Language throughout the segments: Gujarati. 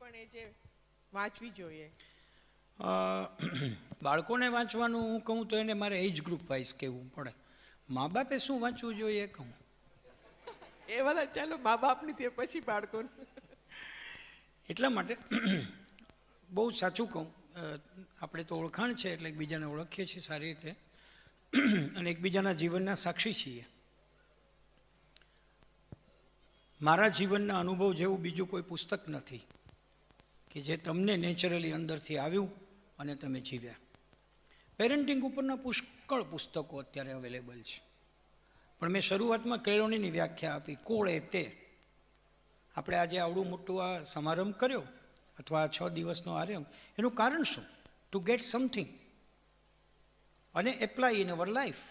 પણ એ જે વાંચવી જોઈએ? બાળકોને વાંચવાનું હું કહું તો એને મારે એજ ગ્રુપ વાઇઝ કહેવું પડે. મા બાપે શું વાંચવું જોઈએ એ કહું. એ બધા ચાલો મા બાપની તે પછી બાળકોને. એટલા માટે બહુ સાચું કહું, આપણે તો ઓળખાણ છે એટલે એકબીજાને ઓળખીએ છીએ સારી રીતે અને એકબીજાના જીવનના સાક્ષી છીએ. મારા જીવનના અનુભવ જેવું બીજું કોઈ પુસ્તક નથી કે જે તમને નેચરલી અંદરથી આવ્યું અને તમે જીવ્યા. પેરેન્ટિંગ ઉપરના પુષ્કળ પુસ્તકો અત્યારે અવેલેબલ છે, પણ મેં શરૂઆતમાં કેળવણીની વ્યાખ્યા આપી. કોળ એ તે. આપણે આજે આવડું મોટું આ સમારંભ કર્યો અથવા આ 6 દિવસનો આરંભ, એનું કારણ શું? ટુ ગેટ સમથિંગ અને એપ્લાય ઇન અવર લાઈફ.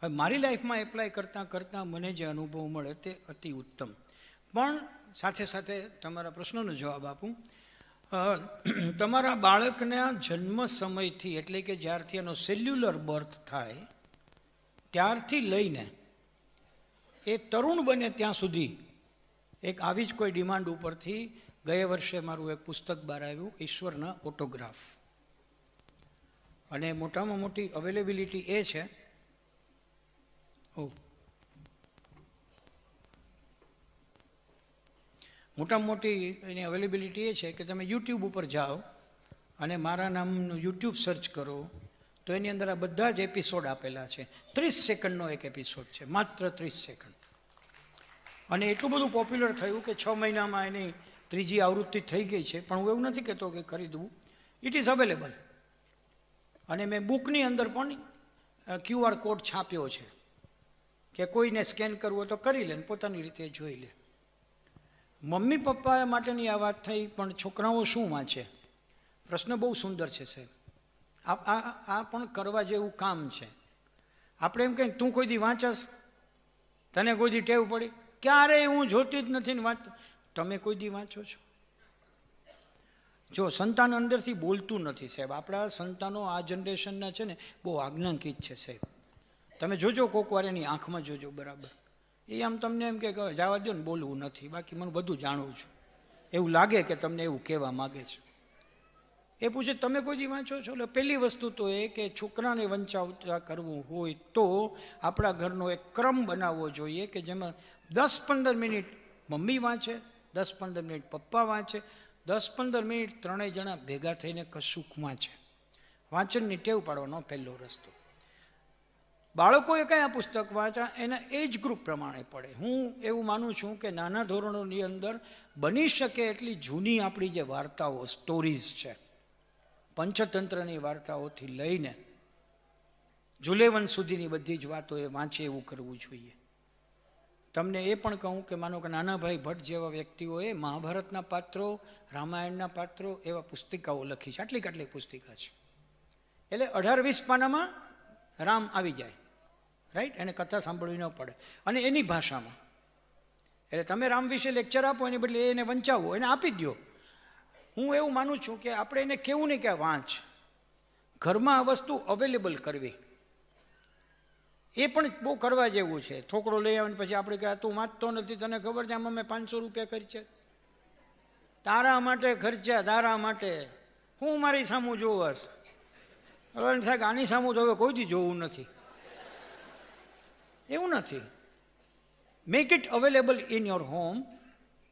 હવે મારી લાઈફમાં એપ્લાય કરતાં કરતાં મને જે અનુભવ મળે તે અતિ ઉત્તમ. પણ સાથે સાથે તમારા પ્રશ્નનો જવાબ આપું. તમારા બાળકના જન્મ સમયથી, એટલે કે જ્યારથી એનો સેલ્યુલર બર્થ થાય ત્યારથી લઈને એ તરુણ બને ત્યાં સુધી એક આવી જ કોઈ ડિમાન્ડ ઉપરથી ગયા વર્ષે મારું એક પુસ્તક બહાર આવ્યું, ઈશ્વરના ઓટોગ્રાફ. અને મોટામાં મોટી અવેલેબિલિટી એ છે, મોટામાં મોટી એની અવેલેબિલિટી એ છે કે તમે યુટ્યુબ ઉપર જાઓ અને મારા નામનું યુટ્યુબ સર્ચ કરો તો એની અંદર આ બધા જ એપિસોડ આપેલા છે. 30 સેકન્ડનો એક એપિસોડ છે, માત્ર 30 સેકન્ડ. અને એટલું બધું પોપ્યુલર થયું કે 6 મહિનામાં એની 3જી આવૃત્તિ થઈ ગઈ છે. પણ હું એવું નથી કહેતો કે ખરીદવું, ઇટ ઇઝ અવેલેબલ. અને મેં બુકની અંદર પણ QR કોડ છાપ્યો છે કે કોઈને સ્કેન કરવું હોય તો કરી લે, પોતાની રીતે જોઈ લે. મમ્મી પપ્પા માટેની આ વાત થઈ, પણ છોકરાઓ શું વાંચે? પ્રશ્ન બહુ સુંદર છે સાહેબ. આ પણ કરવા જેવું કામ છે. આપણે એમ કહીએ તું કોઈ દી વાંચસ, તને કોઈ દી ટેવ પડી? ક્યારેય હું જોતી જ નથી ને વાંચતો. તમે કોઈ દી વાંચો છો? જો સંતાન અંદરથી બોલતું નથી સાહેબ. આપણા સંતાનો આ જનરેશનના છે ને બહુ આજ્ઞાંકિત છે સાહેબ. તમે જોજો કોક વાર એની આંખમાં જોજો બરાબર. એ આમ તમને એમ કે જવા દો ને, બોલવું નથી, બાકી મને બધું જાણવું છું. એવું લાગે કે તમને એવું કહેવા માગે છે. એ પૂછે તમે કોઈ દી વાંચો છો? એટલે પહેલી વસ્તુ તો એ કે છોકરાને વંચાવતા કરવું હોય તો આપણા ઘરનો એક ક્રમ બનાવવો જોઈએ કે જેમાં 10-15 મિનિટ મમ્મી વાંચે, 10-15 મિનિટ પપ્પા વાંચે, 10-15 મિનિટ ત્રણેય જણા ભેગા થઈને કશુંક વાંચે. વાંચનની ટેવ પાડવાનો પહેલો રસ્તો. બાળકોએ કયા પુસ્તક વાંચ્યા એના એજ ગ્રુપ પ્રમાણે પડે. હું એવું માનું છું કે નાના ધોરણોની અંદર બની શકે એટલી જૂની આપણી જે વાર્તાઓ, સ્ટોરીઝ છે, પંચતંત્રની વાર્તાઓથી લઈને જુલેવન સુધીની બધી જ વાતો એ વાંચે એવું કરવું જોઈએ. તમને એ પણ કહું કે માનો કે નાનાભાઈ ભટ્ટ જેવા વ્યક્તિઓએ મહાભારતના પાત્રો, રામાયણના પાત્રો એવા પુસ્તિકાઓ લખી છે. આટલી પુસ્તિકા છે. એટલે 18-20 પાનામાં રામ આવી જાય, રાઈટ? એને કથા સાંભળવી ન પડે અને એની ભાષામાં. એટલે તમે રામ વિશે લેક્ચર આપો એની બદલે એને વંચાવો, એને આપી દો. હું એવું માનું છું કે આપણે એને કેવું નહીં કે વાંચ, ઘરમાં આ વસ્તુ અવેલેબલ કરવી એ પણ બહુ કરવા જેવું છે. થોકડો લઈ આવે પછી આપણે કહે તું વાંચતો નથી, તને ખબર છે આમાં મેં 500 રૂપિયા ખર્ચે, તારા માટે ખર્ચ્યા, તારા માટે. હું મારી સામું જોવસ? સાહેબ આની સામું તો હવે કોઈ દી જોવું નથી. એવું નથી. Make it available in your home,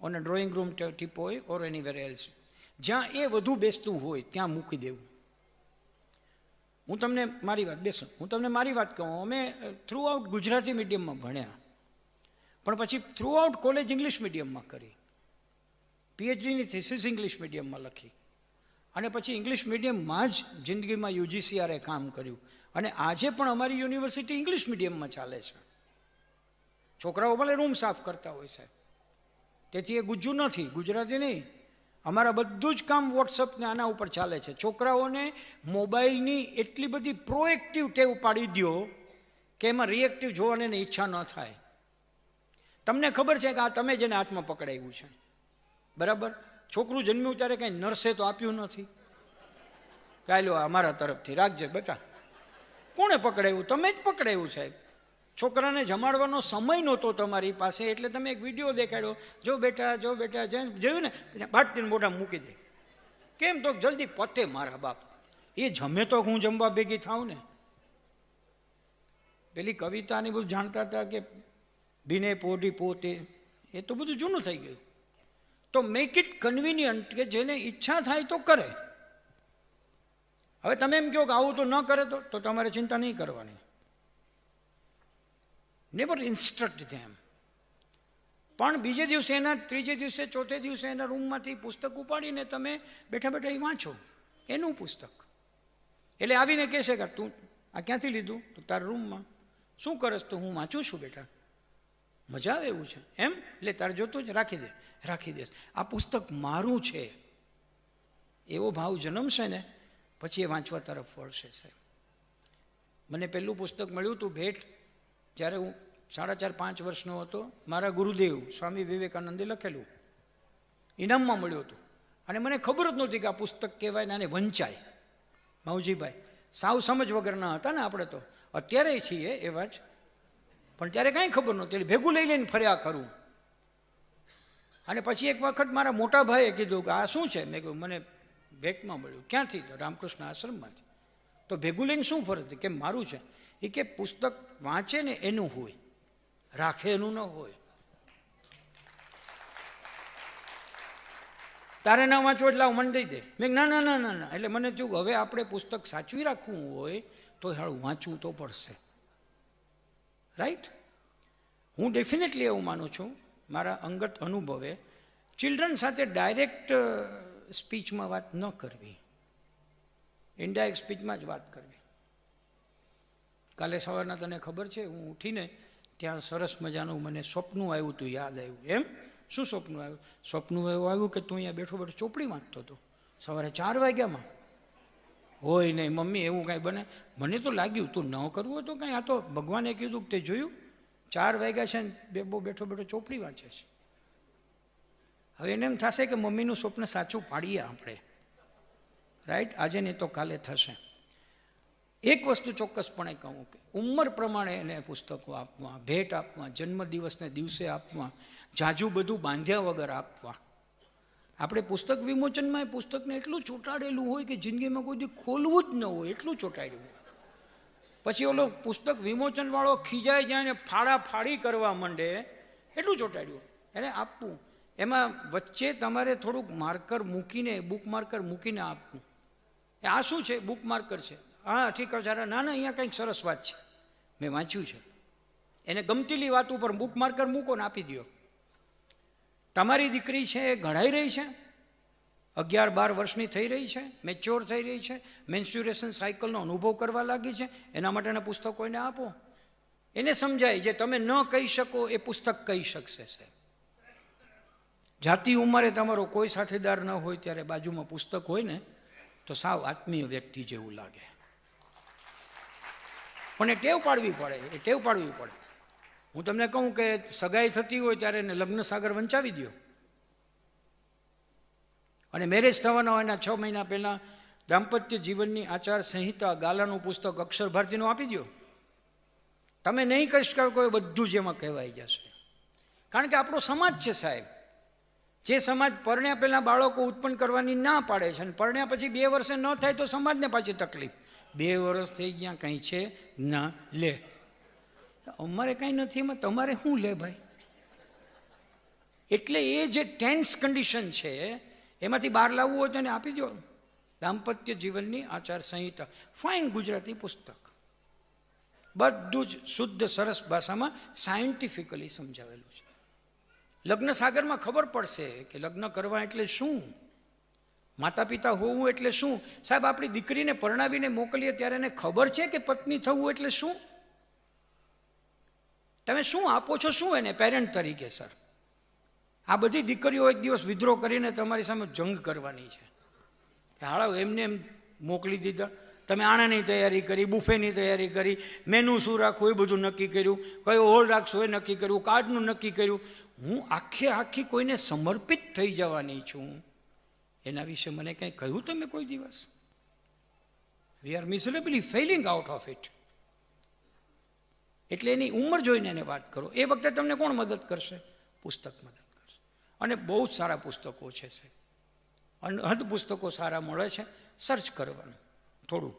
on a drawing room teapoy or anywhere else. જ્યાં એ વધુ બેસતું હોય ત્યાં મૂકી દેવું. હું તમને મારી વાત કહું. અમે થ્રુ આઉટ ગુજરાતી મીડિયમમાં ભણ્યા, પણ પછી થ્રુ આઉટ કોલેજ ઇંગ્લિશ મીડિયમમાં કરી, PhDની થીસીસ ઇંગ્લિશ મીડિયમમાં લખી અને પછી ઇંગ્લિશ મીડિયમમાં જ જિંદગીમાં UGCRએ કામ કર્યું. અને આજે પણ અમારી યુનિવર્સિટી ઇંગ્લિશ મીડિયમમાં ચાલે છે. છોકરાઓ ભલે રૂમ સાફ કરતા હોય સાહેબ, તેથી એ ગુજ્જુ નથી, ગુજરાતી નહીં. અમારા બધું જ કામ વોટ્સઅપ ને આના ઉપર ચાલે છે. છોકરાઓને મોબાઈલની એટલી બધી પ્રોએક્ટિવ ટેવ પાડી દો કે એમાં રિએક્ટિવ જોવાની એને ઈચ્છા ન થાય. તમને ખબર છે કે આ તમે જેને હાથમાં પકડાયું છે, બરાબર? છોકરું જન્મ્યું ત્યારે કંઈ નર્સે તો આપ્યું નથી, કાયલો અમારા તરફથી રાખજે બેટા. કોણે પકડાયું? તમે જ પકડાયું સાહેબ. છોકરાને જમાડવાનો સમય નહોતો તમારી પાસે, એટલે તમે એક વિડીયો દેખાડ્યો, જો બેટા જોયું ને, બાટલીને મોઢા મૂકી દે. કેમ? તો જલ્દી પતે મારા બાપ, એ જમે તો હું જમવા ભેગી થાઉં ને. પેલી કવિતાની બધું જાણતા હતા કે ભીને પોઢી પોતે, એ તો બધું જૂનું થઈ ગયું. તો મેક ઇટ કન્વિનિયન્ટ, કે જેને ઈચ્છા થાય તો કરે. હવે તમે એમ કહો કે આવું તો ન કરે તો તમારે ચિંતા નહીં કરવાની. નેવર ઇન્સ્ટ્રક્ટ ધેમ. પણ બીજે દિવસે એના, ત્રીજે દિવસે, ચોથે દિવસે એના રૂમમાંથી પુસ્તક ઉપાડીને તમે બેઠા બેઠા એ વાંચો, એનું પુસ્તક. એટલે આવીને કહેશે કે તું આ ક્યાંથી લીધું? તો તારા રૂમમાં. શું કરસ? તો હું વાંચું છું બેટા, મજા આવે એવું છે એમ. એટલે તારે જોતું જ રાખી દેશ. આ પુસ્તક મારું છે એવો ભાવ જન્મશે ને, પછી એ વાંચવા તરફ વળશે. સાહેબ, મને પહેલું પુસ્તક મળ્યું હતું ભેટ, જ્યારે હું 4.5-5 વર્ષનો હતો. મારા ગુરુદેવ સ્વામી વિવેકાનંદે લખેલું, ઇનામમાં મળ્યું હતું. અને મને ખબર જ નહોતી કે આ પુસ્તક કહેવાય ને આને વંચાય. માવજીભાઈ સાવ સમજ વગરના હતા ને આપણે તો, અત્યારે છીએ એવા જ, પણ ત્યારે કાંઈ ખબર નહોતી. એટલે ભેગું લઈ લઈને ફર્યા કરું. અને પછી એક વખત મારા મોટા ભાઈએ કીધું કે આ શું છે? મેં કહ્યું મને ભેટમાં મળ્યું. ક્યાંથી? તો રામકૃષ્ણ આશ્રમમાંથી. તો ભેગું લઈને શું ફરજ? કે મારું છે. એ કે પુસ્તક વાંચે ને એનું હોય, રાખે એનું ન હોય. તારે ના વાંચો એટલે મને દઈ દે. મેં ના ના ના ના ના. એટલે મને થયું હવે આપણે પુસ્તક સાચવી રાખવું હોય તો હાળું વાંચવું તો પડશે. રાઈટ? હું ડેફિનેટલી એવું માનું છું, મારા અંગત અનુભવે, ચિલ્ડ્રન સાથે ડાયરેક્ટ સ્પીચમાં વાત ન કરવી, ઇનડાયરેક્ટ સ્પીચમાં જ વાત કરવી. કાલે સવારના તને ખબર છે, હું ઉઠીને ત્યાં સરસ મજાનું મને સ્વપ્ન આવ્યું હતું, યાદ આવ્યું. એમ? શું સ્વપ્ન આવ્યું? સ્વપ્ન એવું આવ્યું કે તું અહીંયા બેઠો બેઠો ચોપડી વાંચતો હતો સવારે 4 વાગ્યામાં. હોય નહીં મમ્મી, એવું કાંઈ બને? મને તો લાગ્યું તું ન કરવું તો કાંઈ, આ તો ભગવાને કીધું કે તે જોયું 4 વાગ્યા છે ને બહુ બેઠો બેઠો ચોપડી વાંચે છે. હવે એને એમ થશે કે મમ્મીનું સ્વપ્ન સાચું પાડીએ આપણે. રાઈટ? આજે નહીં તો કાલે થશે. એક વસ્તુ ચોક્કસપણે કહું કે ઉંમર પ્રમાણે એને પુસ્તકો આપવા, ભેટ આપવા, જન્મદિવસને દિવસે આપવા, જાજુ બધું બાંધ્યા વગર આપવા. આપણે પુસ્તક વિમોચનમાં એ પુસ્તકને એટલું ચોંટાડેલું હોય કે જિંદગીમાં કોઈ દી ખોલવું જ ન હોય, એટલું ચોંટાડ્યું હોય. પછી ઓલો પુસ્તક વિમોચનવાળો ખીજાઈ જાય ને ફાડી કરવા માંડે, એટલું ચોંટાડ્યું. એને આપવું. એમાં વચ્ચે તમારે થોડુંક માર્કર મૂકીને, બુક માર્કર મૂકીને આપવું. આ શું છે? બુક માર્કર છે. હા ઠીક છે. ના ના, અહીંયા કંઈક સરસ વાત છે, મેં વાંચ્યું છે. એને ગમતીલી વાત ઉપર બુક માર્કર મૂકો ને આપી દો. તમારી દીકરી છે એ ઘડાઈ રહી છે, 11-12 વર્ષની થઈ રહી છે, મેચ્યોર થઈ રહી છે, મેન્સ્ટ્રુએશન સાયકલનો અનુભવ કરવા લાગી છે, એના માટેના પુસ્તકો એને આપો. એને સમજાય જે તમે ન કહી શકો એ પુસ્તક કહી શકશે. સાહેબ, જાતિ ઉંમરે તમારો કોઈ સાથીદાર ન હોય ત્યારે બાજુમાં પુસ્તક હોય ને તો સાવ આત્મીય વ્યક્તિ જેવું લાગે. પણ એ ટેવ પાડવી પડે. હું તમને કહું કે સગાઈ થતી હોય ત્યારે એને લગ્ન સાગર વંચાવી દો, અને મેરેજ થવાના હોય એના 6 મહિના પહેલાં દાંપત્ય જીવનની આચાર સંહિતા ગાલાનું પુસ્તક અક્ષર ભારતીનું આપી દો. તમે નહીં કહી શકો એ બધું જ એમાં કહેવાઈ જશે. કારણ કે આપણો સમાજ છે સાહેબ, જે સમાજ પરણ્યા પહેલાં બાળકો ઉત્પન્ન કરવાની ના પાડે છે, અને પરણ્યા પછી 2 વર્ષે ન થાય તો સમાજને પાછી તકલીફ. 2 વર્ષ થઈ ગયા, કંઈ છે ના લે. અમારે કાંઈ નથી, એમાં તમારે શું લે ભાઈ? એટલે એ જે ટેન્સ કન્ડિશન છે એમાંથી બહાર લાવવું હોય તો એને આપી દો. દાંપત્ય જીવનની આચાર સંહિતા, ફાઇન ગુજરાતી પુસ્તક, બધું જ શુદ્ધ સરસ ભાષામાં સાયન્ટિફિકલી સમજાવેલું છે. લગ્ન સાગરમાં ખબર પડશે કે લગ્ન કરવા એટલે શું, માતા પિતા હોવું એટલે શું. સાહેબ, આપણી દીકરીને પરણાવીને મોકલીએ ત્યારે એને ખબર છે કે પત્ની થવું એટલે શું? તમે શું આપો છો શું એને પેરેન્ટ તરીકે? સર, આ બધી દીકરીઓ એક દિવસ વિદ્રોહ કરીને તમારી સામે જંગ કરવાની છે કે હાળો એમને એમ મોકલી દીધા. તમે આણાની તૈયારી કરી, બુફેની તૈયારી કરી, મેનુ શું રાખવું એ બધું નક્કી કર્યું, કયો હોલ રાખશો એ નક્કી કર્યું, કાર્ડનું નક્કી કર્યું. હું આખી કોઈને સમર્પિત થઈ જવાની છું, એના વિશે મને કંઈ કહ્યું તમે કોઈ દિવસ? We are miserably failing out of it. એટલે એની ઉંમર જોઈને એને વાત કરો. એ વખતે તમને કોણ મદદ કરશે? પુસ્તક મદદ કરશે. અને બહુ જ સારા પુસ્તકો છે સાહેબ, અનહદ પુસ્તકો સારા મળે છે. સર્ચ કરવાનું થોડું.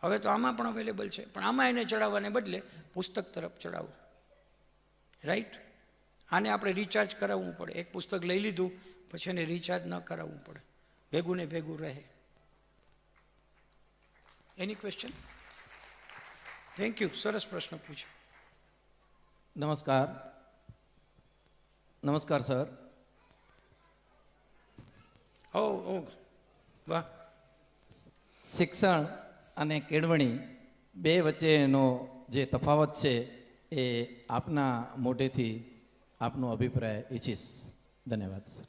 હવે તો આમાં પણ અવેલેબલ છે, પણ આમાં એને ચડાવવાને બદલે પુસ્તક તરફ ચડાવો. રાઈટ? આને આપણે રિચાર્જ કરાવવું પડે. એક પુસ્તક લઈ લીધું પછી એને રિચાર્જ ન કરાવવું પડે, ભેગું ને ભેગું રહે. Any question? થેન્ક યુ, સરસ પ્રશ્ન પૂછ્યો. નમસ્કાર. નમસ્કાર સર. ઓ વાહ. શિક્ષણ અને કેળવણી બે વચ્ચેનો જે તફાવત છે એ આપના મોઢેથી આપનો અભિપ્રાય ઈચ્છીશ. ધન્યવાદ સર.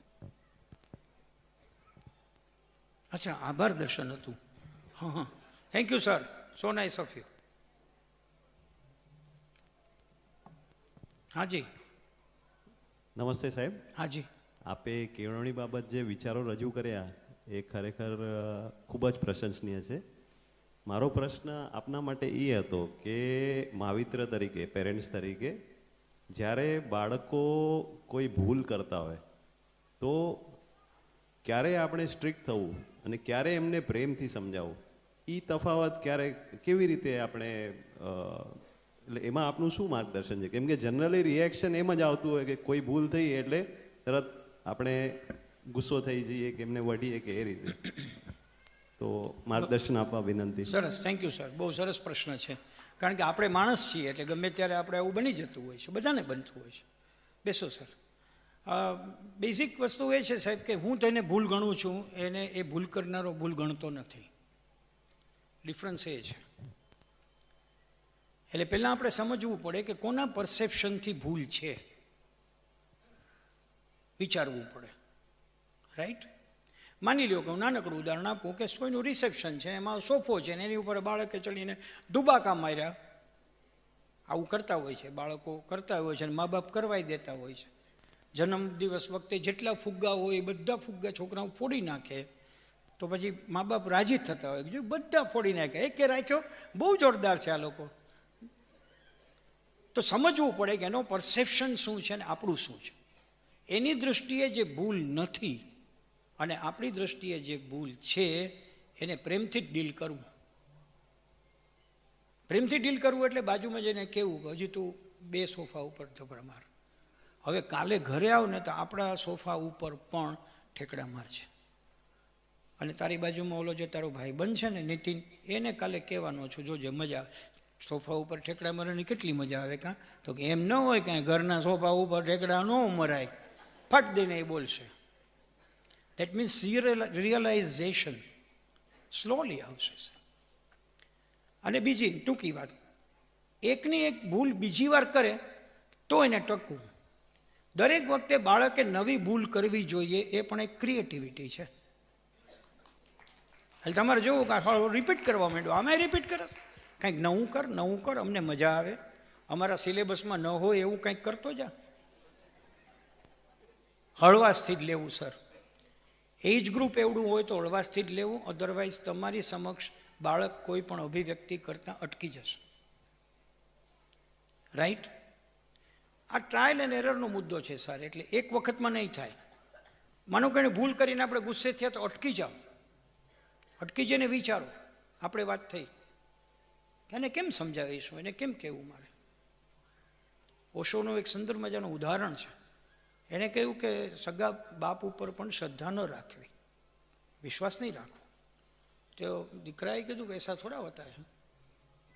અચ્છા, આભાર દર્શન હતું. હા હા, thank you sir, so nice of you. હાજી. નમસ્તે સાહેબ. હાજી. આપે કેળવણી બાબત જે વિચારો રજૂ કર્યા એ ખરેખર ખૂબ જ પ્રશંસનીય છે. મારો પ્રશ્ન આપના માટે એ હતો કે માવિત્ર તરીકે, પેરેન્ટ્સ તરીકે, જ્યારે બાળકો કોઈ ભૂલ કરતા હોય તો ક્યારે આપણે સ્ટ્રિક્ટ થવું અને ક્યારે એમને પ્રેમથી સમજાવવું, એ તફાવત ક્યારે કેવી રીતે આપણે એટલે એમાં આપનું શું માર્ગદર્શન છે? કેમ કે જનરલી રિએક્શન એમ જ આવતું હોય કે કોઈ ભૂલ થઈ એટલે તરત આપણે ગુસ્સો થઈ જઈએ કે એમને વઢીએ કે એ રીતે. તો માર્ગદર્શન આપવા વિનંતી. સરસ, થેન્ક યુ સર, બહુ સરસ પ્રશ્ન છે. કારણ કે આપણે માણસ છીએ એટલે ગમે ત્યારે આપણે આવું બની જતું હોય છે, બધાને બનતું હોય છે. બેસો સર. બેઝિક વસ્તુ એ છે સાહેબ કે હું તેને ભૂલ ગણું છું, એને એ ભૂલ કરનારો ભૂલ ગણતો નથી. ડિફરન્સ એ છે. એટલે પહેલાં આપણે સમજવું પડે કે કોના પરસેપ્શનથી ભૂલ છે, વિચારવું પડે. રાઈટ? માની લો કે હું નાનકડું ઉદાહરણ આપું કે કોઈનું રિસેપ્શન છે, એમાં સોફો છે ને એની ઉપર બાળકે ચડીને દુબાકા માર્યા. આવું કરતા હોય છે, બાળકો કરતા હોય છે અને મા બાપ કરવાઈ દેતા હોય છે. જન્મદિવસ વખતે જેટલા ફુગ્ગા હોય એ બધા ફુગ્ગા છોકરાઓ ફોડી નાખે તો પછી મા બાપ રાજી થતા હોય જો બધા ફોડી નાખે, એકે રાખ્યો, બહુ જોરદાર છે આ લોકો. તો સમજવું પડે કે એનો પરસેપ્શન શું છે ને આપણું શું છે. એની દૃષ્ટિએ જે ભૂલ નથી અને આપણી દૃષ્ટિએ જે ભૂલ છે એને પ્રેમથી જ ડીલ કરવું. પ્રેમથી ડીલ કરવું એટલે બાજુમાં જઈને કહેવું કે હજી તું 2 સોફા ઉપર ધબડા માર. હવે કાલે ઘરે આવ ને તો આપણા સોફા ઉપર પણ ઠેકડા માર છે. અને તારી બાજુમાં ઓલો જે તારો ભાઈબંધ છે ને નીતિન, એને કાલે કહેવાનો છું, જોજે મજા આવે. સોફા ઉપર ઠેકડા મારવાની કેટલી મજા આવે કાં? તો કે એમ ન હોય કાંઈ, ઘરના સોફા ઉપર ઠેકડા ન મરાય, ફટ દઈને એ બોલશે. દેટ મીન્સ રિયલાઇઝેશન સ્લોલી આવશે. અને બીજી ટૂંકી વાત, એકની એક ભૂલ બીજી વાર કરે તો એને ટકવું. દરેક વખતે બાળકે નવી ભૂલ કરવી જોઈએ, એ પણ એક ક્રિએટિવિટી છે. એટલે તમારે જોવું કે રિપીટ કરવા માંડ્યો, આમાં રિપીટ કરે છે. કંઈક નવું કર, અમને મજા આવે. અમારા સિલેબસમાં ન હોય એવું કંઈક કરતો જા. હળવાશથી જ લેવું સર. એજ ગ્રુપ એવડું હોય તો હળવાશથી જ લેવું, અધરવાઇઝ તમારી સમક્ષ બાળક કોઈ પણ અભિવ્યક્તિ કરતાં અટકી જશે. રાઈટ? આ ટ્રાયલ એન્ડ એરરનો મુદ્દો છે સર. એટલે એક વખતમાં નહીં થાય. માનો કે ભૂલ કરીને આપણે ગુસ્સે થયા તો અટકી જાઓ, અટકી જઈને વિચારો. આપણે વાત થઈ એને કેમ સમજાવીશું, એને કેમ કહેવું મારે. ઓશોનું એક સુંદર મજાનું ઉદાહરણ છે. એણે કહ્યું કે સગા બાપ ઉપર પણ શ્રદ્ધા ન રાખવી, વિશ્વાસ નહીં રાખવો. તો દીકરાએ કીધું કે એસા થોડા હોતા હે,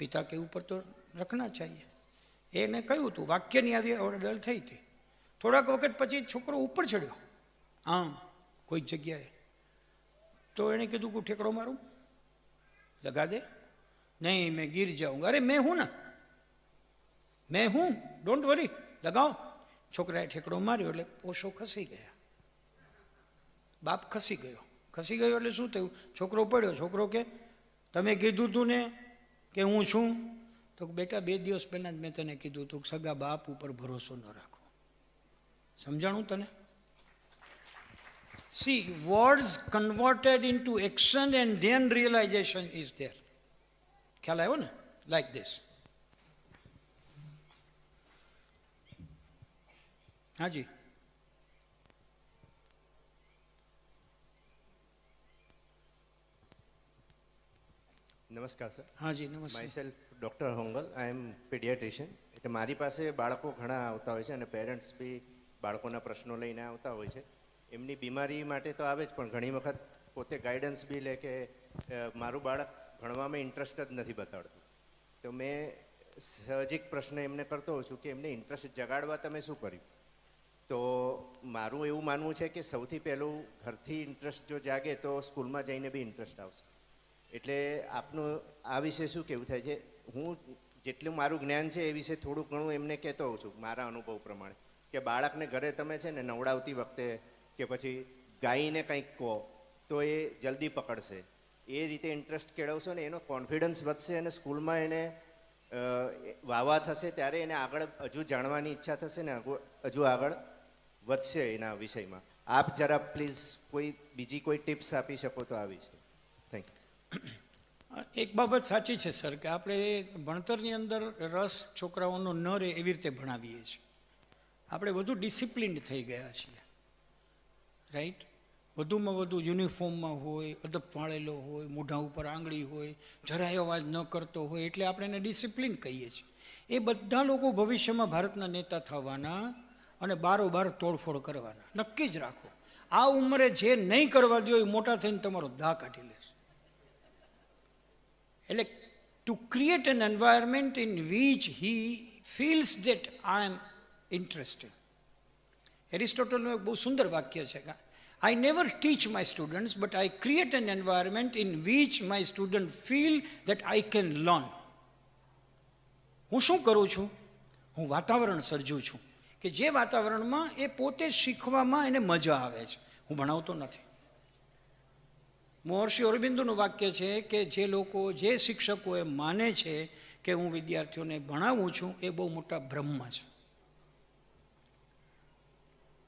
પિતા કે ઉપર તો રખના ચાહીએ. એને કહ્યું હતું, વાક્યની આવી અવડદળ થઈ હતી. થોડાક વખત પછી છોકરો ઉપર ચડ્યો આમ કોઈક જગ્યાએ, તો એણે કીધું કે ઠેકડો મારું, લગા દે. નહીં, મેં ગીર જાઉંગા. અરે મેં હું ડોન્ટ વરી, લગાઓ. છોકરાએ ઠેકડો માર્યો એટલે ઓશો ખસી ગયા, બાપ ખસી ગયો. એટલે શું થયું? છોકરો પડ્યો. છોકરો કે તમે કીધું તું ને કે હું છું? તો બેટા 2 દિવસ પહેલાં જ મેં તને કીધું તું સગા બાપ ઉપર ભરોસો ન રાખો. સમજાણું તને? See, words converted into action and then realisation is there. ખ્યાલ આવ્યો ને? Like this. હાજી. નમસ્કાર સર. હાજી નમસ્તે. Myself doctor Hongal, I am paediatrician. એટલે મારી પાસે બાળકો ઘણા આવતા હોય છે અને પેરેન્ટ્સ બી બાળકોના પ્રશ્નો લઈને આવતા હોય છે. એમની બીમારી માટે તો આવે જ, પણ ઘણી વખત પોતે ગાઈડન્સ બી લે કે મારું બાળક ભણવામાં ઇન્ટરેસ્ટ જ નથી બતાડતું. તો મેં સહજિક પ્રશ્ન એમને કરતો હોઉં છું કે એમને ઇન્ટરેસ્ટ જગાડવા તમે શું કર્યું? તો મારું એવું માનવું છે કે સૌથી પહેલું ઘરથી ઇન્ટરેસ્ટ જો જાગે તો સ્કૂલમાં જઈને બી ઇન્ટરેસ્ટ આવશે. એટલે આપનું આ વિશે શું કહેવું થાય છે? હું જેટલું મારું જ્ઞાન છે એ વિશે થોડું ઘણું એમને કહેતો હોઉં છું મારા અનુભવ પ્રમાણે, કે બાળકને ઘરે તમે છે ને નવડાવતી વખતે કે પછી ગાઈને કંઈક કહો તો એ જલ્દી પકડશે. એ રીતે ઇન્ટરેસ્ટ કેળવશો ને એનો કોન્ફિડન્સ વધશે અને સ્કૂલમાં એને વાવા થશે ત્યારે એને આગળ હજુ જાણવાની ઈચ્છા થશે ને હજુ આગળ વધશે એના વિષયમાં. આપ જરા પ્લીઝ કોઈ બીજી કોઈ ટિપ્સ આપી શકો તો આવી છે. Thank you. એક બાબત સાચી છે સર, કે આપણે ભણતરની અંદર રસ છોકરાઓનો ન રહે એવી રીતે ભણાવીએ છીએ. આપણે વધુ ડિસિપ્લિન્ડ થઈ ગયા છીએ, રાઈટ? વધુમાં વધુ યુનિફોર્મમાં હોય, અદબ વાળેલો હોય, મોઢા ઉપર આંગળી હોય, જરાય અવાજ ન કરતો હોય, એટલે આપણે એને ડિસિપ્લિન કહીએ છીએ. એ બધા લોકો ભવિષ્યમાં ભારતના નેતા થવાના અને બારોબાર તોડફોડ કરવાના. નક્કી જ રાખો. આ ઉંમરે જે નહીં કરવા દો એ મોટા થઈને તમારો દા કાઢી લેશે. એટલે to create an environment in which he feels that I am interested. એરિસ્ટોટલનું એક બહુ સુંદર વાક્ય છે કે I never teach my students, but I create an environment in which my students feel that I can learn. હું શું કરું છું? હું વાતાવરણ સર્જું છું કે જે વાતાવરણમાં એ પોતે શીખવામાં એને મજા આવે છે. હું ભણાવતો નથી. મહર્ષિ અરવિંદોનું વાક્ય છે કે જે લોકો, જે શિક્ષકો એ માને છે કે હું વિદ્યાર્થીઓને ભણાવું છું, એ બહુ મોટા બ્રહ્મ છે.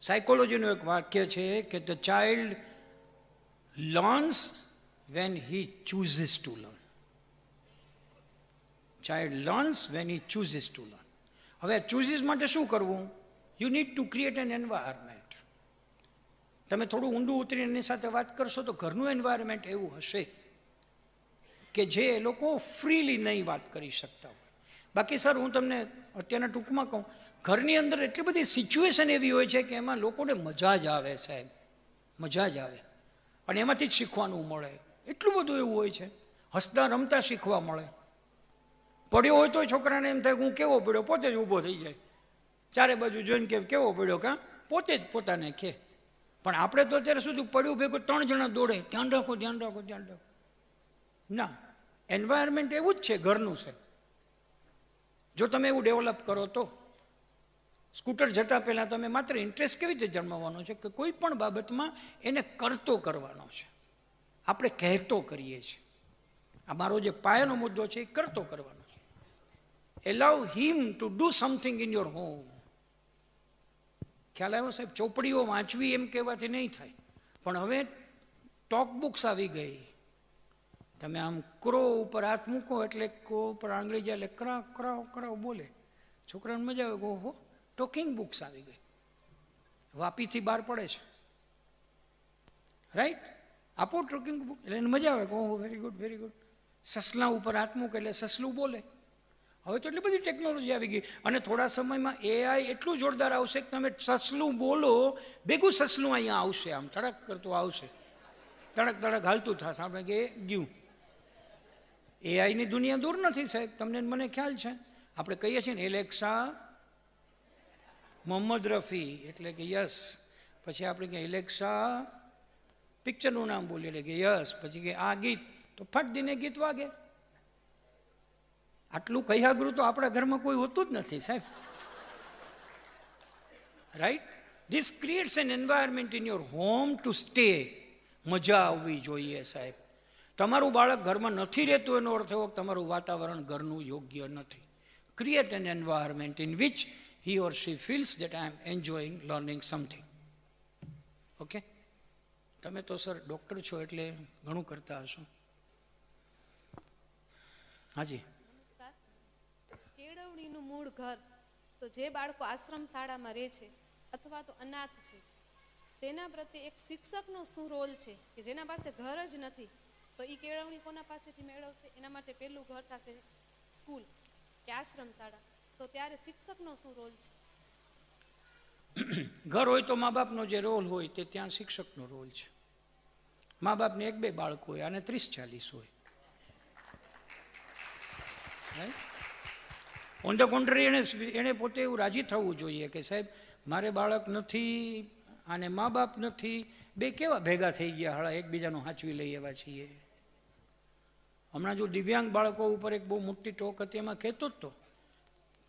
સાયકોલોજીનું એક વાક્ય છે કે the child learns when he chooses to learn. Child learns when he chooses to learn. હવે ચૂઝિસ માટે શું કરવું? You need to create an environment. તમે થોડું ઊંડું ઉતરીને એની સાથે વાત કરશો તો ઘરનું એન્વાયરમેન્ટ એવું હશે કે જે લોકો ફ્રીલી નહીં વાત કરી શકતા હોય. બાકી સર હું તમને અત્યારના ટૂંકમાં કહું, ઘરની અંદર એટલી બધી સિચ્યુએશન એવી હોય છે કે એમાં લોકોને મજા જ આવે સાહેબ, મજા જ આવે. અને એમાંથી જ શીખવાનું મળે. એટલું બધું એવું હોય છે. હસતા રમતા શીખવા મળે. પડ્યો હોય તો છોકરાને એમ થાય કે હું કેવો પડ્યો, પોતે જ ઊભો થઈ જાય. ચારે બાજુ જોઈને કે કેવો પડ્યો, કાં પોતે જ પોતાને કહે. પણ આપણે તો અત્યારે સુધી પડ્યું ભેગું 3 જણા દોડે, ધ્યાન રાખો ધ્યાન રાખો ધ્યાન રાખો. ના, એન્વાયરમેન્ટ એવું જ છે, ઘરનું છે. જો તમે એવું ડેવલપ કરો તો સ્કૂટર જતા પહેલાં તમે માત્ર ઇન્ટરેસ્ટ કેવી રીતે જન્માવવાનો છે કે કોઈ પણ બાબતમાં એને કરતો કરવાનો છે. આપણે કહેતો કરીએ છીએ. આ મારો જે પાયાનો મુદ્દો છે એ કરતો કરવાનો છે. એલાવ him to do something in your home. ખ્યાલ આવ્યો સાહેબ? ચોપડીઓ વાંચવી એમ કહેવાથી નહીં થાય, પણ હવે ટોક બુક્સ આવી ગઈ. તમે આમ ક્રો ઉપર હાથ મૂકો એટલે કો ઉપર આંગળી જાય એટલે કરાવ કરાવ કરાવ બોલે. છોકરાને મજા આવે કે ઓહો, ટોકિંગ બુક્સ આવી ગઈ. વાપીથી બહાર પડે છે, રાઈટ? આપો ટોકિંગ બુક એટલે એને મજા આવે કે ઓહો વેરી ગુડ વેરી ગુડ. સસલા ઉપર હાથ મૂકે એટલે સસલું બોલે. હવે તો એટલી બધી ટેકનોલોજી આવી ગઈ અને થોડા સમયમાં એઆઈ એટલું જોરદાર આવશે કે તમે સસલું બોલો ભેગું સસલું અહીંયા આવશે, આમ ધડક કરતું આવશે, ધડક ધડક હાલતું થશે. આપણે કે ગયું. એઆઈની દુનિયા દૂર નથી સાહેબ, તમને મને ખ્યાલ છે. આપણે કહીએ છીએ ને એલેક્સા મોહમ્મદ રફી એટલે કે યસ. પછી આપણે કે એલેક્સા પિક્ચરનું નામ બોલીએ એટલે કે યસ. પછી કે આ ગીત, તો ફટ દીને ગીત વાગે. આટલું કહ્યાગરું તો આપણા ઘરમાં કોઈ હોતું જ નથી સાહેબ, right? This creates an environment in your home to stay. મજા આવવી જોઈએ સાહેબ. તમારું બાળક ઘરમાં નથી રહેતું એનો અર્થ એવો કે તમારું વાતાવરણ ઘરનું યોગ્ય નથી. Create an environment in which he or she feels that I am enjoying learning something. Okay? તમે તો સર ડૉક્ટર છો એટલે ઘણું કરતા હશો. હાજી. નમસ્કાર. કેળવણીનું મૂળ ઘર. તો જે બાળકો આશ્રમ શાળામાં રહે છે અથવા તો અનાથ છે, તેના પ્રત્યે એક શિક્ષકનો શું રોલ છે કે જેના પાસે ઘર જ નથી તો એ કેળવણી કોના પાસેથી મેળવશે? એના માટે પહેલું ઘર થશે સ્કૂલ કે આશ્રમ શાળા. તો ત્યારે શિક્ષકનો શું રોલ છે? ઘર હોય તો મા બાપનો જે રોલ હોય તે ત્યાં શિક્ષકનો રોલ છે. મા બાપને 1-2 બાળકો હોય અને 30-40 હોય. ઓન ધ કોન્ટ્રી એને પોતે એવું રાજી થવું જોઈએ કે સાહેબ મારે બાળક નથી અને મા બાપ નથી, બે કેવા ભેગા થઈ ગયા હળા એકબીજાનું હાંચવી લઈ એવા છીએ. હમણાં જો દિવ્યાંગ બાળકો ઉપર એક બહુ મોટી ટોક હતી, એમાં કહેતો જ તો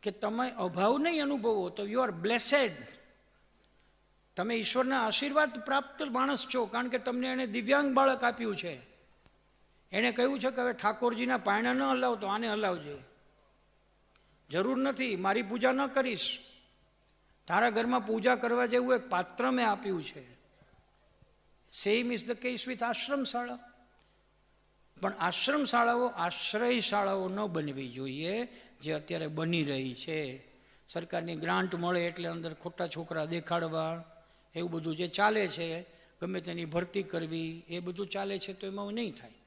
કે તમે અભાવ નહીં અનુભવો તો યુ આર બ્લેસેડ. તમે ઈશ્વરના આશીર્વાદ પ્રાપ્ત માણસ છો, કારણ કે તમને એણે દિવ્યાંગ બાળક આપ્યું છે. એણે કહ્યું છે કે હવે ઠાકોરજીના પાયણા ન હલાવતો, આને હલાવજે. જરૂર નથી, મારી પૂજા ન કરીશ, તારા ઘરમાં પૂજા કરવા જેવું એક પાત્ર મેં આપ્યું છે. Same is the case with ashram shala. પણ આશ્રમ શાળાઓ આશ્રય શાળાઓ ન બનવી જોઈએ જે અત્યારે બની રહી છે. સરકારની ગ્રાન્ટ મળે એટલે અંદર ખોટા છોકરા દેખાડવા, એવું બધું જે ચાલે છે, ગમે તેની ભરતી કરવી, એ બધું ચાલે છે. તો એમાં નહીં થાય.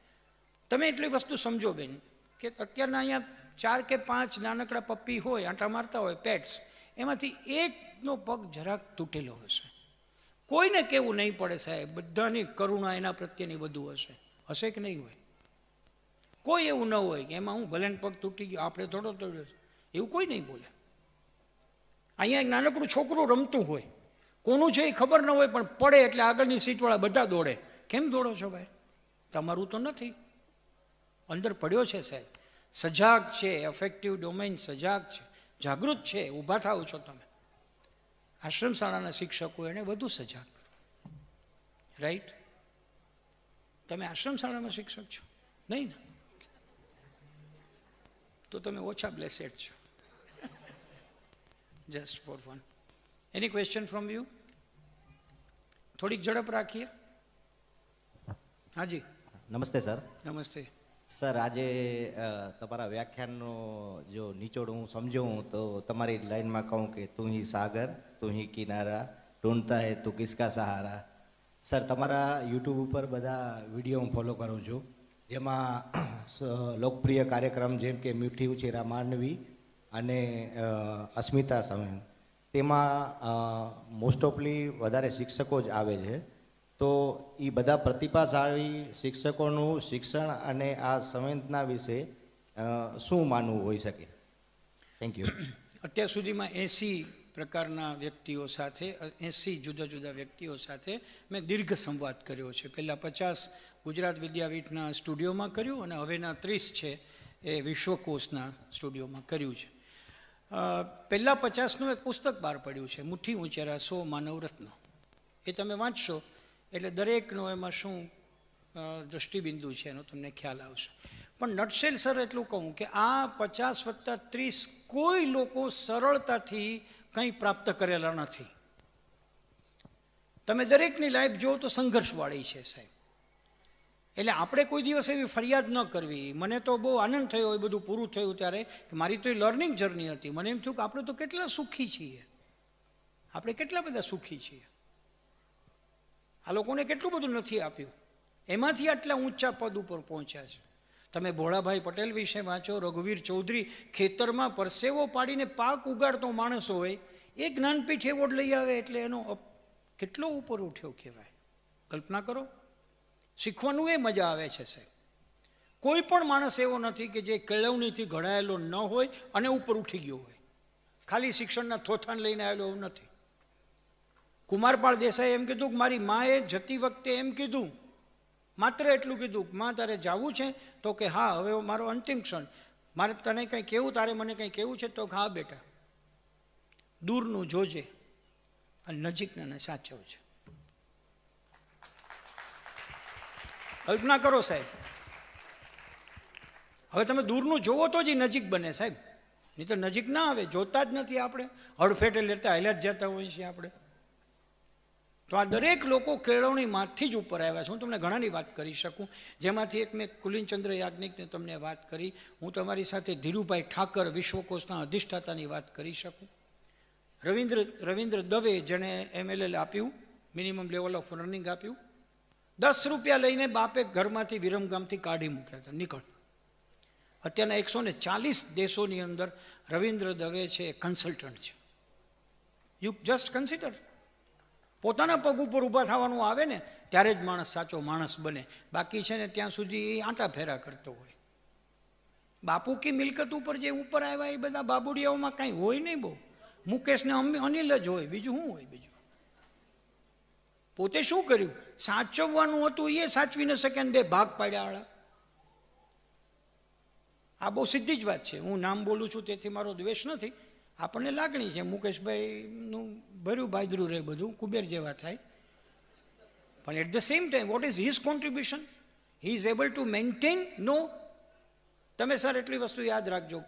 તમે એટલી વસ્તુ સમજો બેન કે અત્યારના અહીંયા 4 કે 5 નાનકડા પપ્પી હોય, આંટા મારતા હોય, પેટ્સ, એમાંથી એકનો પગ જરાક તૂટેલો હશે. કોઈને કેવું નહીં પડે સાહેબ, બધાની કરુણા એના પ્રત્યેની બધું હશે. હશે કે નહીં હોય? કોઈ એવું ન હોય કે એમાં હું ભલે પગ તૂટી ગયો, આપણે થોડો તોડ્યો છે, એવું કોઈ નહીં બોલે. અહીંયા એક નાનકડું છોકરું રમતું હોય, કોનું છે એ ખબર ન હોય, પણ પડે એટલે આગળની સીટવાળા બધા દોડે. કેમ દોડો છો ભાઈ? તમારું તો નથી, અંદર પડ્યો છે સાહેબ. સજાગ છે, એફેક્ટિવ ડોમેઇન સજાગ છે, જાગૃત છે, ઊભા થાવ છો તમે. આશ્રમ શાળાના શિક્ષકો એને વધુ સજાગ કરો. રાઈટ? તમે આશ્રમ શાળામાં શિક્ષક છો નહીં ને? તો તમે ઓછા બ્લેસેડ છો. Just for fun. Any question from you? થોડીક ઝડપ રાખીએ. હાજી. નમસ્તે સર. નમસ્તે સર, આજે તમારા વ્યાખ્યાનનો જો નિચોડ હું સમજું તો તમારી લાઈનમાં કહું કે તું હી સાગર, તું હી કિનારા, ઢૂંઢતા હે તું કિસકા સહારા. સર, તમારા યુટ્યુબ ઉપર બધા વિડીયો હું ફોલો કરું છું, જેમાં લોકપ્રિય કાર્યક્રમ જેમ કે મીઠી ઉછેરા માંડવી અને અસ્મિતા સમેન, તેમાં મોસ્ટ ઓફલી વધારે શિક્ષકો જ આવે છે. તો એ બધા પ્રતિભાશાળી શિક્ષકોનું શિક્ષણ અને આ સંવેદના વિશે શું માનવું હોઈ શકે? Thank you. અત્યાર સુધીમાં 80 પ્રકારના વ્યક્તિઓ સાથે, 80 જુદા જુદા વ્યક્તિઓ સાથે મેં દીર્ઘ સંવાદ કર્યો છે. પહેલાં 50 ગુજરાત વિદ્યાપીઠના સ્ટુડિયોમાં કર્યું અને હવેના 30 છે એ વિશ્વકોશના સ્ટુડિયોમાં કર્યું છે. પહેલાં 50નું એક પુસ્તક બહાર પડ્યું છે, મુઠ્ઠી ઉંચેરા 100 માનવરત્ન. એ તમે વાંચશો એટલે દરેકનો એમાં શું દૃષ્ટિબિંદુ છે એનો તમને ખ્યાલ આવશે. પણ નટશેલ સર એટલું કહું કે આ 50 + 30 કોઈ લોકો સરળતાથી કંઈ પ્રાપ્ત કરેલા નથી. તમે દરેકની લાઈફ જુઓ તો સંઘર્ષવાળી છે સાહેબ. એટલે આપણે કોઈ દિવસ એવી ફરિયાદ ન કરવી. મને તો બહુ આનંદ થયો એ બધું પૂરું થયું ત્યારે કે મારી તો એ લર્નિંગ જર્ની હતી. મને એમ થયું કે આપણે તો કેટલા સુખી છીએ, આપણે કેટલા બધા સુખી છીએ. આ લોકોને કેટલું બધું નથી આપ્યું, એમાંથી આટલા ઊંચા પદ ઉપર પહોંચ્યા છે. તમે ભોળાભાઈ પટેલ વિશે વાંચો, રઘુવીર ચૌધરી, ખેતરમાં પરસેવો પાડીને પાક ઉગાડતો માણસ હોય, એ જ્ઞાનપીઠ એવોર્ડ લઈ આવે એટલે એનો કેટલો ઉપર ઉઠ્યો કહેવાય. કલ્પના કરો. શીખવાનું એ મજા આવે છે સાહેબ. કોઈ પણ માણસ એવો નથી કે જે કેળવણીથી ઘડાયેલો ન હોય અને ઉપર ઉઠી ગયો હોય. ખાલી શિક્ષણના થોથાન લઈને આવેલો એવું નથી. કુમારપાળ દેસાઈ એમ કીધું કે મારી માએ જતી વખતે એમ કીધું, માત્ર એટલું કીધું, માં તારે જવું છે? તો કે હા, હવે મારો અંતિમ ક્ષણ, મારે તને કંઈ કહેવું, તારે મને કંઈ કહેવું છે? તો હા બેટા, દૂરનું જોજે અને નજીકના સાચવજે. કલ્પના કરો સાહેબ. હવે તમે દૂરનું જોવો તો જ નજીક બને સાહેબ, નહીં તો નજીક ના આવે. જોતા જ નથી આપણે, હડફેટે લેતા હેલા જ જતા હોઈએ છીએ આપણે. તો આ દરેક લોકો કેળવણીમાંથી જ ઉપર આવ્યા છે. હું તમને ઘણાની વાત કરી શકું, જેમાંથી એક મેં કુલીનચંદ્ર યાજ્ઞિકને તમને વાત કરી. હું તમારી સાથે ધીરુભાઈ ઠાકર, વિશ્વકોશના અધિષ્ઠાતાની વાત કરી શકું. રવિન્દ્ર દવે જેણે MLL આપ્યું, મિનિમમ લેવલ ઓફ રનિંગ આપ્યું, 10 રૂપિયા લઈને બાપે ઘરમાંથી વિરમગામથી કાઢી મૂક્યા હતા, નીકળ. અત્યારના 140 દેશોની અંદર રવિન્દ્ર દવે છે એ કન્સલ્ટન્ટ છે. You just consider. પોતાના પગ ઉપર ઊભા થવાનું આવે ને ત્યારે જ માણસ સાચો માણસ બને. બાકી છે ને ત્યાં સુધી આંટા ફેરા કરતો હોય. બાપુ કી મિલકત ઉપર જે ઉપર આવ્યા એ બધા બાબુડિયાઓમાં કાંઈ હોય નહીં બહુ. મુકેશને અનિલ જ હોય, બીજું શું હોય? બીજું પોતે શું કર્યું? સાચવવાનું હતું એ સાચવી ન શકે, 2 ભાગ પાડ્યા આળા. આ બહુ સીધી જ વાત છે. હું નામ બોલું છું તેથી મારો દ્વેષ નથી, આપણને લાગણી છે. મુકેશભાઈનું ભર્યું ભાદરું રહે, બધું કુબેર જેવા થાય. પણ at the same time what is his contribution? He is able to maintain? No. તમે સર એટલી વસ્તુ યાદ રાખજો,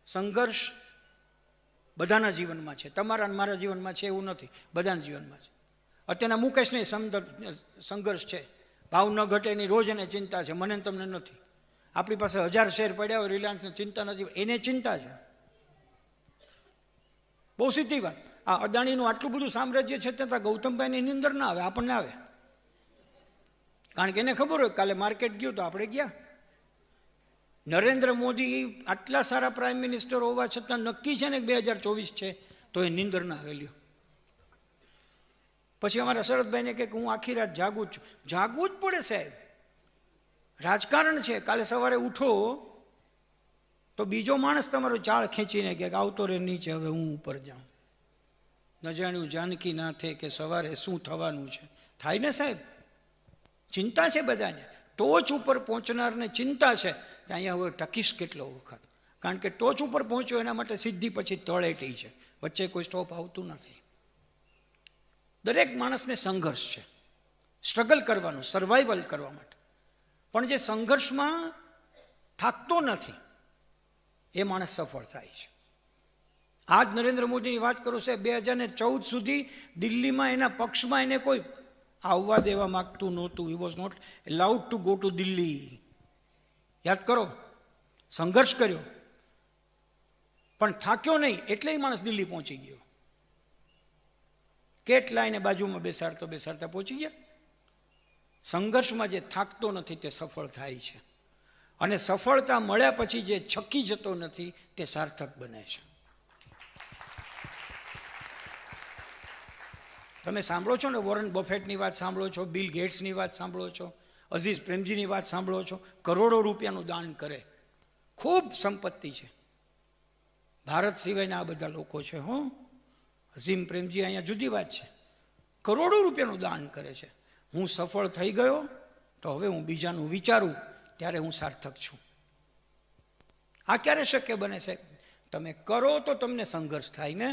સંઘર્ષ બધાના જીવનમાં છે, તમારા અને મારા જીવનમાં છે એવું નથી, બધાના જીવનમાં છે. અત્યારના મુકેશને સંઘર્ષ છે, ભાવ ન ઘટે એની રોજ એને ચિંતા છે, મને તમને નથી. આપણી પાસે 1000 શેર પડ્યા હોય, રિલાયન્સને ચિંતા નથી, એને ચિંતા છે. બહુ સીધી વાત. આ અદાણીનું આટલું બધું સામ્રાજ્ય છે છતાં ગૌતમભાઈને એની અંદર ના આવે, આપણને આવે. કારણ કે એને ખબર હોય કાલે માર્કેટ ગયું તો આપણે ગયા. નરેન્દ્ર મોદી આટલા સારા પ્રાઇમ મિનિસ્ટર હોવા છતાં નક્કી છે ને 2024 છે તો એ નિંદર ના આવેલ્યો. પછી અમારા શરદભાઈને કહે કે હું આખી રાત જાગું જ છું. જાગવું જ પડે સાહેબ, રાજકારણ છે. કાલે સવારે ઉઠો તો બીજો માણસ તમારો ચાળ ખેંચીને કે આવતો રે નીચે, હવે હું ઉપર જાઉં. ન જાણ્યું જાનકી નાથે કે સવારે શું થવાનું છે. થાય ને સાહેબ, ચિંતા છે બધાને. ટોચ ઉપર પહોંચનારને ચિંતા છે કે અહીંયા હવે ટકીશ કેટલો વખત. કારણ કે ટોચ ઉપર પહોંચ્યો એના માટે સીધી પછી તળેટી છે, વચ્ચે કોઈ સ્ટોપ આવતું નથી. દરેક માણસને સંઘર્ષ છે, સ્ટ્રગલ કરવાનું, સર્વાઈવલ કરવા માટે. પણ જે સંઘર્ષમાં થાકતો નથી એ માણસ સફળ થાય છે. આજ નરેન્દ્ર મોદીની વાત કરું છે, 2014 સુધી દિલ્હીમાં એના પક્ષમાં એને કોઈ આવવા દેવા માગતું નહોતું. He was not allowed to go to Delhi. યાદ કરો, સંઘર્ષ કર્યો પણ થાક્યો નહીં, એટલે માણસ દિલ્હી પહોંચી ગયો. કેટલા એને બાજુમાં બેસાડતા પહોંચી ગયા. સંઘર્ષમાં જે થાકતો નથી તે સફળ થાય છે, અને સફળતા મળ્યા પછી જે છકી જતો નથી તે સાર્થક બને છે. તમે સાંભળો છો ને, વોરન બફેટની વાત સાંભળો છો, બિલ ગેટ્સની વાત સાંભળો છો, અઝીઝ પ્રેમજીની વાત સાંભળો છો. કરોડો રૂપિયાનું દાન કરે, ખૂબ સંપત્તિ છે. ભારત સિવાયના આ બધા લોકો છે. અઝીમ પ્રેમજી અહીંયા જુદી વાત છે, કરોડો રૂપિયાનું દાન કરે છે. હું સફળ થઈ ગયો તો હવે હું બીજાનું વિચારું ત્યારે હું સાર્થક છું. આ ક્યારે શક્ય બને સાહેબ? તમે કરો તો તમને સંઘર્ષ થાય ને.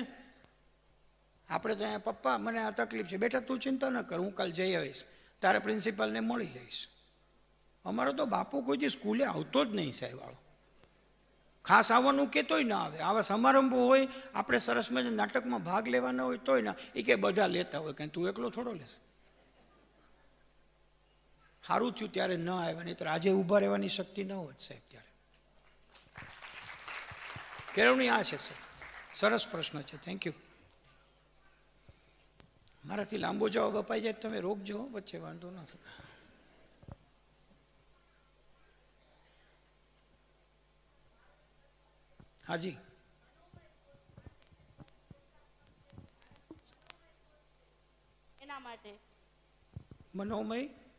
આપણે તો અહીંયા પપ્પા મને આ તકલીફ છે, બેટા તું ચિંતા ન કર, હું કાલ જઈ આવીશ, તારા પ્રિન્સિપાલને મળી લઈશ. અમારો તો બાપુ કોઈ દી સ્કૂલે આવતો જ નહીં સાહેબ. વાળો ખાસ આવવાનું કહેતોય ના આવે. આવા સમારંભો હોય, આપણે સરસ મજાના નાટકમાં ભાગ લેવાના હોય તોય ના. એ કે બધા લેતા હોય, કંઈ તું એકલો થોડો લેશ. સારું થયું ત્યારે ન આવ્યા, નહીં તો આજે ઊભા રહેવાની શક્તિ ન હોત સાહેબ. ત્યારે કેળવણી આ છે સાહેબ. સરસ પ્રશ્ન છે, થેન્ક યુ. મારાથી લાંબો જવાબ અપાઈ જાય તમે રોકજો વચ્ચે, વાંધો ન થાય. હાજી, એના માટે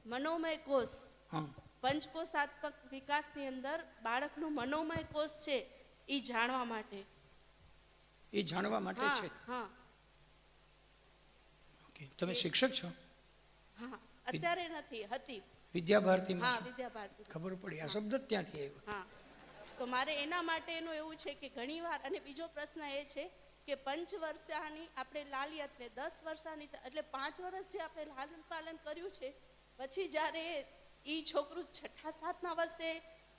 મનોમય કોષ, હા, પંચકોષાત્મક વિકાસની અંદર બાળકનો મનોમય કોષ છે એ જાણવા માટે. એ જાણવા માટે છે. હા, તમે શિક્ષક છો? હા, અત્યારે નથી, હતી વિદ્યાભારતી. હા, વિદ્યાભારતી. ખબર પડી, આ શબ્દ જ ત્યાંથી આવ્યો. હા, તો મારે એના માટેનું એવું છે કે ઘણીવાર, અને બીજો પ્રશ્ન એ છે કે 5 વર્ષની આપણે લાલિયતને 10 વર્ષની, એટલે 5 વર્ષ જે આપણે લાલન પાલન કર્યું છે, પછી જ્યારે એ છોકરું 6-7મા વર્ષે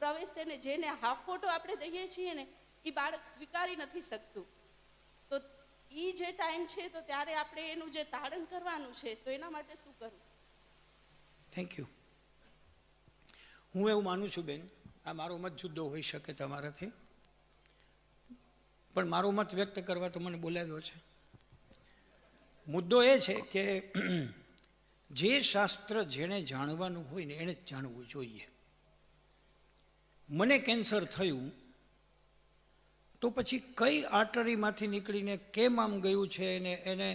પ્રવેશે ને જેને હાફ ફોટો આપણે દઈએ છીએ ને, એ બાળક સ્વીકારી નથી શકતું. તો એ જે ટાઈમ છે તો ત્યારે આપણે એનું જે તારણ કરવાનું છે, તો એના માટે શું કરવું? Thank you. હું એવું માનું છું બેન, આ મારો મત જુદો હોઈ શકે તમારાથી, પણ મારો મત વ્યક્ત કરવા તો મને બોલાવ્યો છે. મુદ્દો એ છે કે જે શાસ્ત્ર જેણે જાણવાનું હોય ને એણે જ જાણવું જોઈએ. મને કેન્સર થયું તો પછી કઈ આર્ટરીમાંથી નીકળીને કેમ આમ ગયું છે એને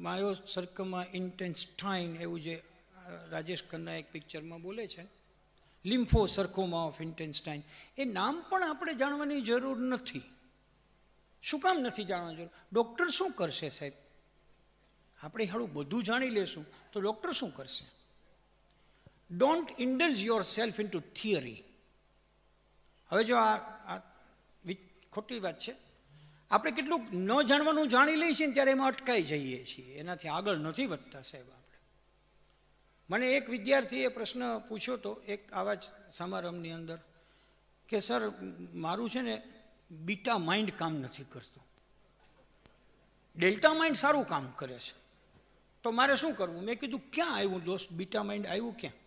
માયો સર્કમાં ઇન્ટેન્સ્ટાઇન એવું જે રાજેશ ખન્ના એક પિક્ચરમાં બોલે છે, લિમ્ફો સર્કોમા ઓફ ઇન્ટેન્સ્ટાઇન, એ નામ પણ આપણે જાણવાની જરૂર નથી. શું કામ નથી જાણવાની જરૂર? ડૉક્ટર શું કરશે સાહેબ? આપણે હાલું બધું જાણી લેશું તો ડૉક્ટર શું કરશે? Don't indulge yourself into theory. હવે જો આ ખોટી વાત છે, આપણે કેટલુંક ન જાણવાનું જાણી લઈએ છીએ ને ત્યારે એમાં અટકાઈ જઈએ છીએ, એનાથી આગળ નથી વધતા સાહેબ. આપણે મને એક વિદ્યાર્થીએ પ્રશ્ન પૂછ્યો હતો એક આવા જ સમારંભની અંદર કે સર મારું છે ને બીટા માઇન્ડ કામ નથી કરતું, ડેલ્ટા માઇન્ડ સારું કામ કરે છે, તો મારે શું કરવું? મેં કીધું ક્યાં આવ્યું દોસ્ત બીટા માઇન્ડ આવ્યું ક્યાં?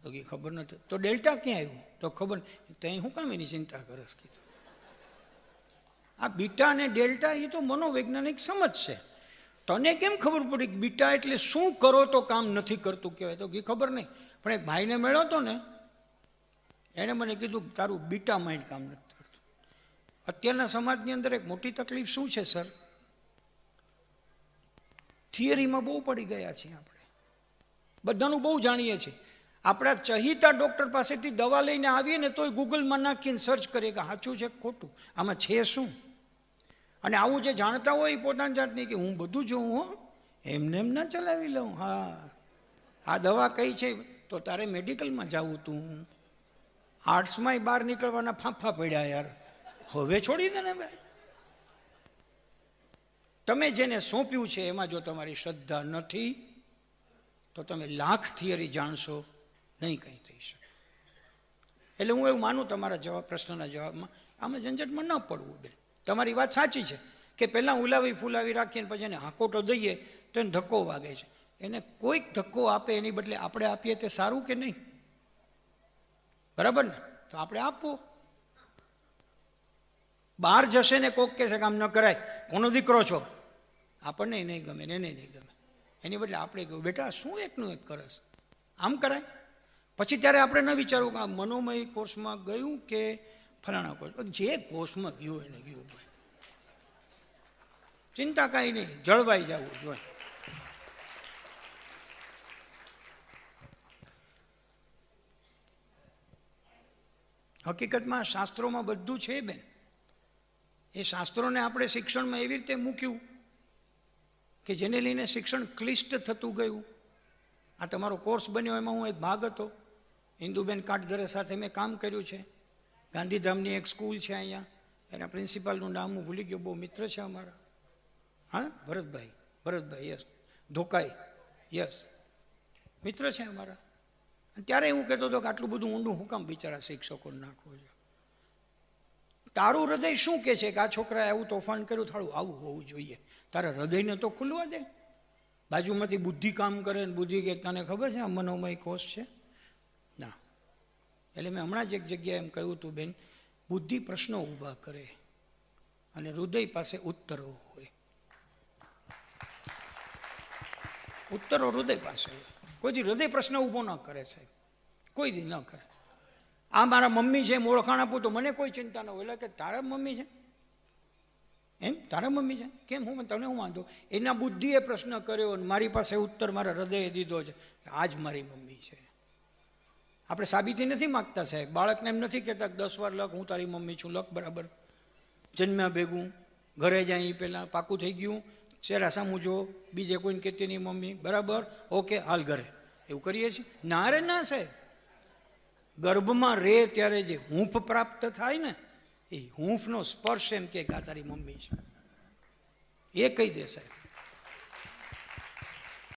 તો કે ખબર નથી. તો ડેલ્ટા ક્યાં આવ્યું? તો ખબર નહીં. ત્યાં હું કામ એની ચિંતા કરસ? કીધું આ બીટા અને ડેલ્ટા એ તો મનોવૈજ્ઞાનિક સમજ છે. તને કેમ ખબર પડી કે બીટા એટલે શું કરો તો કામ નથી કરતું કહેવાય? તો કે ખબર નહીં. પણ એક ભાઈને મળ્યો હતો ને, એણે મને કીધું તારું બીટા માઇન્ડ કામ નથી કરતું. અત્યારના સમાજની અંદર એક મોટી તકલીફ શું છે સર? થિયરીમાં બહુ પડી ગયા છીએ આપણે, બધાનું બહુ જાણીએ છીએ. આપણા ચહીતા ડૉક્ટર પાસેથી દવા લઈને આવીએ ને તોય ગૂગલમાં નાખીને સર્ચ કરીએ કે સાચું છે ખોટું, આમાં છે શું. અને આવું જે જાણતા હોય પોતાની જાતની કે હું બધું જોઉં હો, એમને એમ ના ચલાવી લઉં. હા આ દવા કઈ છે તો તારે મેડિકલમાં જવું, તું આર્ટ્સમાંય બહાર નીકળવાના ફાંફા પડ્યા યાર, હવે છોડી દે ને ભાઈ. તમે જેને સોંપ્યું છે એમાં જો તમારી શ્રદ્ધા નથી તો તમે લાખ થિયરી જાણશો નહીં, કંઈ થઈ શકે. એટલે હું એવું માનું તમારા પ્રશ્નના જવાબમાં આમાં ઝંઝટમાં ન પડવું બેન. તમારી વાત સાચી છે કે પહેલાં ઉલાવી ફૂલાવી રાખીને પછી એને હાકોટો દઈએ તો એને ધક્કો વાગે છે. એને કોઈક ધક્કો આપે એની બદલે આપણે આપીએ તે સારું કે નહીં? બરાબર ને? તો આપણે આપવો. બહાર જશે ને કોક કહે છે કે આમ ન કરાય, કોનો દીકરો છો, આપણને નહીં ગમે ને એને નહીં ગમે, એની બદલે આપણે કહ્યું બેટા શું એકનું એક કરસ, આમ કરાય. પછી ત્યારે આપણે ન વિચારવું કે આ મનોમય કોર્સમાં ગયું કે ફલાણા કોર્સ, જે કોર્સમાં ગયું એને ગયું ભાઈ, ચિંતા કાંઈ નહીં, જળવાઈ જવું જોઈએ. હકીકતમાં શાસ્ત્રોમાં બધું છે બેન. એ શાસ્ત્રોને આપણે શિક્ષણમાં એવી રીતે મૂક્યું કે જેને લઈને શિક્ષણ ક્લિષ્ટ થતું ગયું. આ તમારો કોર્સ બન્યો એમાં હું એક ભાગ હતો. ઇન્દુબેન કાટઘરે સાથે મેં કામ કર્યું છે. ગાંધીધામની એક સ્કૂલ છે અહીંયા, એના પ્રિન્સિપાલનું નામ હું ભૂલી ગયો, બહુ મિત્ર છે અમારા. હા ભરતભાઈ યસ, ધોકાઈ યસ, મિત્ર છે અમારા. ત્યારે હું કહેતો હતો કે આટલું બધું ઊંડું હું કામ બિચારા શિક્ષકોને નાખવો છે? તારું હૃદય શું કહે છે કે આ છોકરાએ આવું તોફાન કર્યું, થાળું આવું હોવું જોઈએ. તારા હૃદયને તો ખુલવા દે. બાજુમાંથી બુદ્ધિ કામ કરે ને બુદ્ધિ કે તને ખબર છે આ મનોમય કોષ છે ના. એટલે મેં હમણાં જ એક જગ્યાએ એમ કહ્યું હતું બેન, બુદ્ધિ પ્રશ્નો ઊભા કરે અને હૃદય પાસે ઉત્તરો હોય. ઉત્તરો હૃદય પાસે હોય. કોઈ દી હૃદય પ્રશ્ન ઊભો ન કરે સાહેબ, કોઈ દી ન કરે. આ મારા મમ્મી છે એમ ઓળખાણ આપું તો મને કોઈ ચિંતા ન હોય. એટલે કે તારા મમ્મી છે એમ, તારા મમ્મી છે કેમ, હું તને હું વાંધો? એના બુદ્ધિએ પ્રશ્ન કર્યો અને મારી પાસે ઉત્તર મારા હૃદયે દીધો છે, આ જ મારી મમ્મી છે. આપણે સાબિતી નથી માગતા સાહેબ. બાળકને એમ નથી કહેતા 10 વાર લખ હું તારી મમ્મી છું, લખ બરાબર. જન્મ્યા ભેગું ઘરે જાય એ પહેલાં પાકું થઈ ગયું, ચહેરા સામું જો, બીજે કોઈને કહેતી નહીં મમ્મી, બરાબર ઓકે હાલ ઘરે, એવું કરીએ છીએ? ના રે ના સાહેબ. ગર્ભમાં રે ત્યારે જે હૂંફ પ્રાપ્ત થાય ને, એ હૂંફનો સ્પર્શ એમ કે આ તારી મમ્મી છે, એ કહી દે સાહેબ.